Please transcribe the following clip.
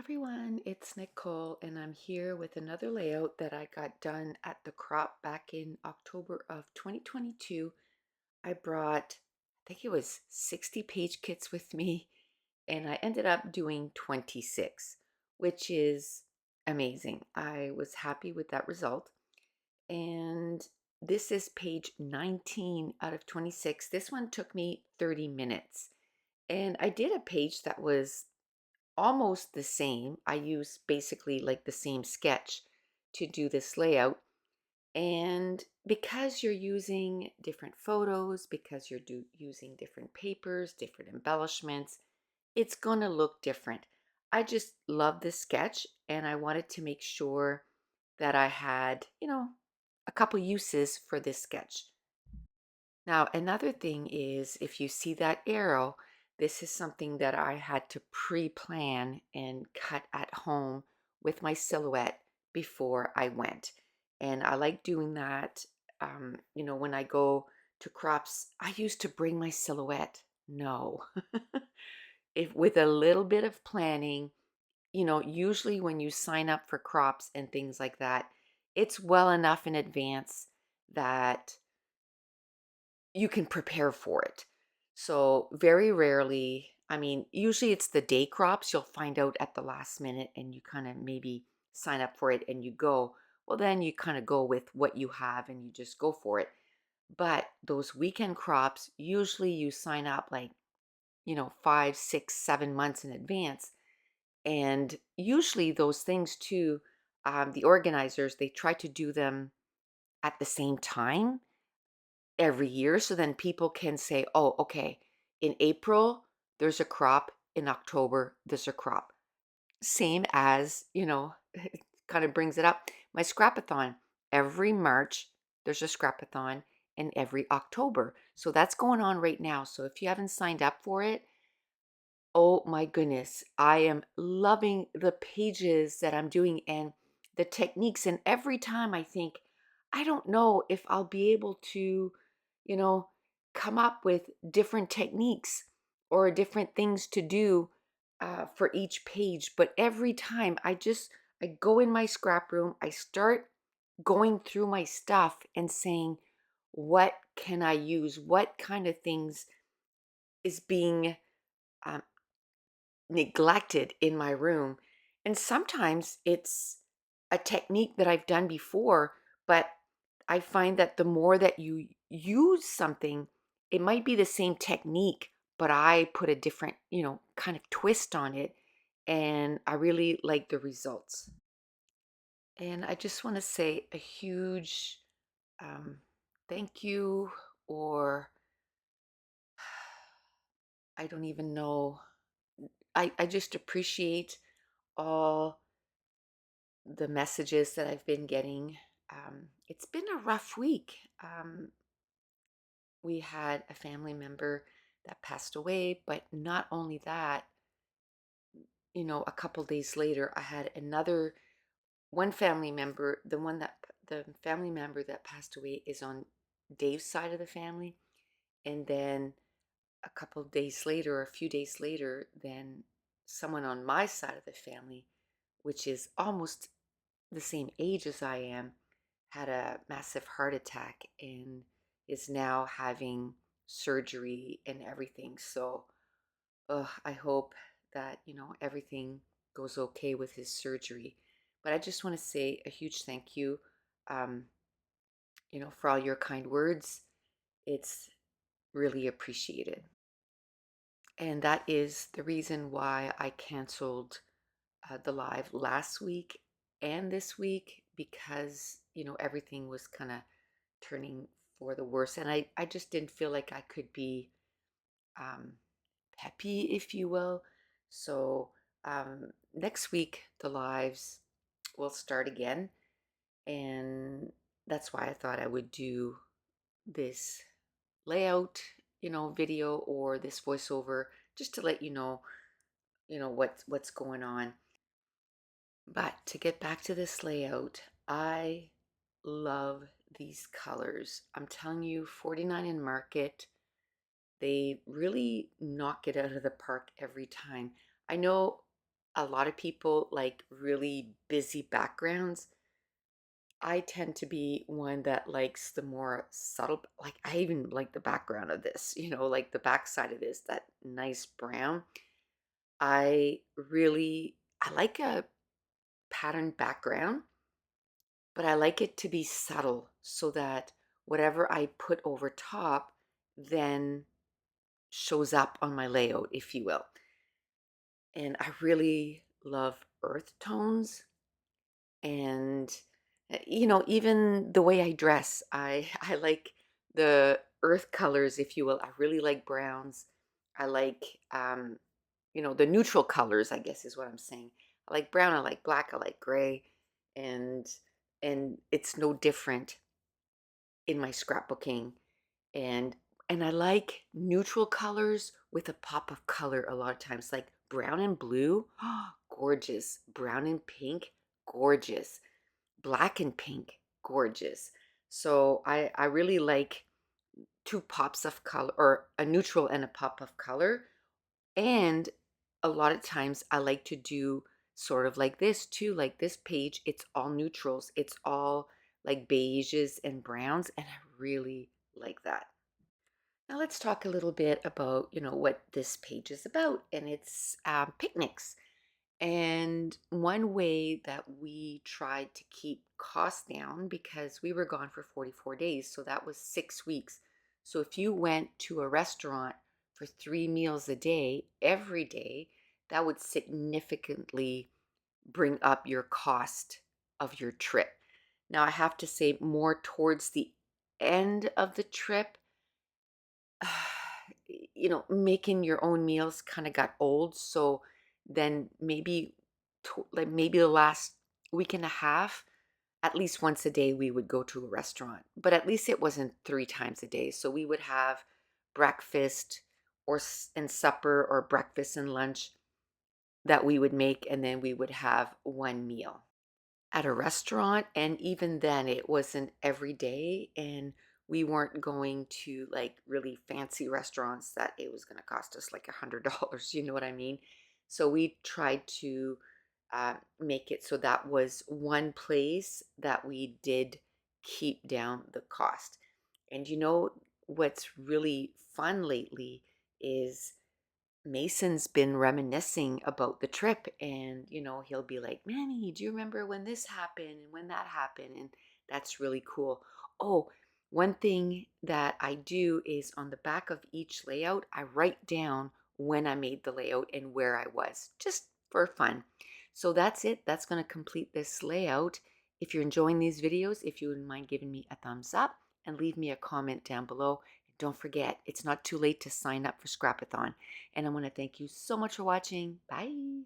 everyone, it's Nicole, and I'm here with another layout that I got done at the crop back in October of 2022. I brought, I think it was 60 page kits with me, and I ended up doing 26, which is amazing. I was happy with that result. And this is page 19 out of 26. This one took me 30 minutes. And I did a page that was almost the same. I use basically like the same sketch to do this layout. And because you're using different photos, because you're using different papers, different embellishments, it's going to look different. I just love this sketch and I wanted to make sure that I had, a couple uses for this sketch. Now, another thing is if you see that arrow, this is something that I had to pre-plan and cut at home with my silhouette before I went. And I like doing that. When I go to crops, I used to bring my silhouette. No. If with a little bit of planning, usually when you sign up for crops and things like that, it's well enough in advance that you can prepare for it. So very rarely, I mean, usually it's the day crops you'll find out at the last minute and you kind of maybe sign up for it and you go. Well, then you kind of go with what you have and you just go for it. But those weekend crops, usually you sign up like, 5, 6, 7 months in advance. And usually those things too, the organizers, they try to do them at the same time every year so then people can say, oh, okay, in April, there's a crop. In October, there's a crop. Same as, it kind of brings it up. My scrapathon, every March, there's a scrapathon, and every October. So that's going on right now. So if you haven't signed up for it, oh my goodness, I am loving the pages that I'm doing and the techniques. And every time I think, I don't know if I'll be able to, you know, come up with different techniques or different things to do for each page. But every time I go in my scrap room, I start going through my stuff and saying, what can I use? What kind of things is being um, neglected in my room. And sometimes it's a technique that I've done before, but I find that the more that you use something, it might be the same technique, but I put a different, kind of twist on it. And I really like the results. And I just want to say a huge um, thank you, or I don't even know. I just appreciate all the messages that I've been getting. It's been a rough week. We had a family member that passed away, but not only that, a couple days later, I had another one family member. The family member that passed away is on Dave's side of the family, and then a couple of days later, or a few days later, then someone on my side of the family, which is almost the same age as I am, had a massive heart attack and is now having surgery and everything. So I hope that, everything goes okay with his surgery. But I just want to say a huge thank you, um, for all your kind words. It's really appreciated. And that is the reason why I canceled the live last week and this week because, everything was kind of turning for the worse. And I just didn't feel like I could be um, peppy, if you will. So next week, the lives will start again. And that's why I thought I would do this layout, video or this voiceover just to let what's going on. But to get back to this layout, I love these colors. I'm telling you, 49 in Market, they really knock it out of the park every time. I know a lot of people like really busy backgrounds. I tend to be one that likes the more subtle, like I even like the background of this, like the backside of this, that nice brown. I like a patterned background, but I like it to be subtle so that whatever I put over top then shows up on my layout, if you will. And I really love earth tones and even the way I dress. I like the earth colors, if you will. I really like browns. I like the neutral colors, I guess is what I'm saying. I like brown, I like black, I like gray, and it's no different in my scrapbooking. And and I like neutral colors with a pop of color a lot of times, like brown and blue. Gorgeous. Brown and pink, gorgeous. Black and pink, gorgeous. So I really like two pops of color, or a neutral and a pop of color. And a lot of times I like to do sort of like this too, like this page, it's all neutrals. It's all like beiges and browns, and I really like that. Now let's talk a little bit about, what this page is about, and it's picnics. And one way that we tried to keep costs down, because we were gone for 44 days, so that was 6 weeks. So if you went to a restaurant for 3 meals a day, every day, that would significantly bring up your cost of your trip. Now, I have to say, more towards the end of the trip, making your own meals kind of got old. So then maybe like maybe the last week and a half, at least once a day we would go to a restaurant. But at least it wasn't 3 times a day. So we would have breakfast and supper, or breakfast and lunch that we would make, and then we would have one meal at a restaurant. And even then it wasn't every day, and we weren't going to like really fancy restaurants that it was going to cost us like $100. You know what I mean? So we tried to make it so that was one place that we did keep down the cost. And what's really fun lately is Mason's been reminiscing about the trip, and he'll be like, Manny, do you remember when this happened and when that happened? And that's really cool. Oh, one thing that I do is on the back of each layout, I write down when I made the layout and where I was, just for fun. So that's it. That's going to complete this layout. If you're enjoying these videos, if you wouldn't mind giving me a thumbs up and leave me a comment down below. Don't forget, it's not too late to sign up for Scrapathon. And I want to thank you so much for watching. Bye.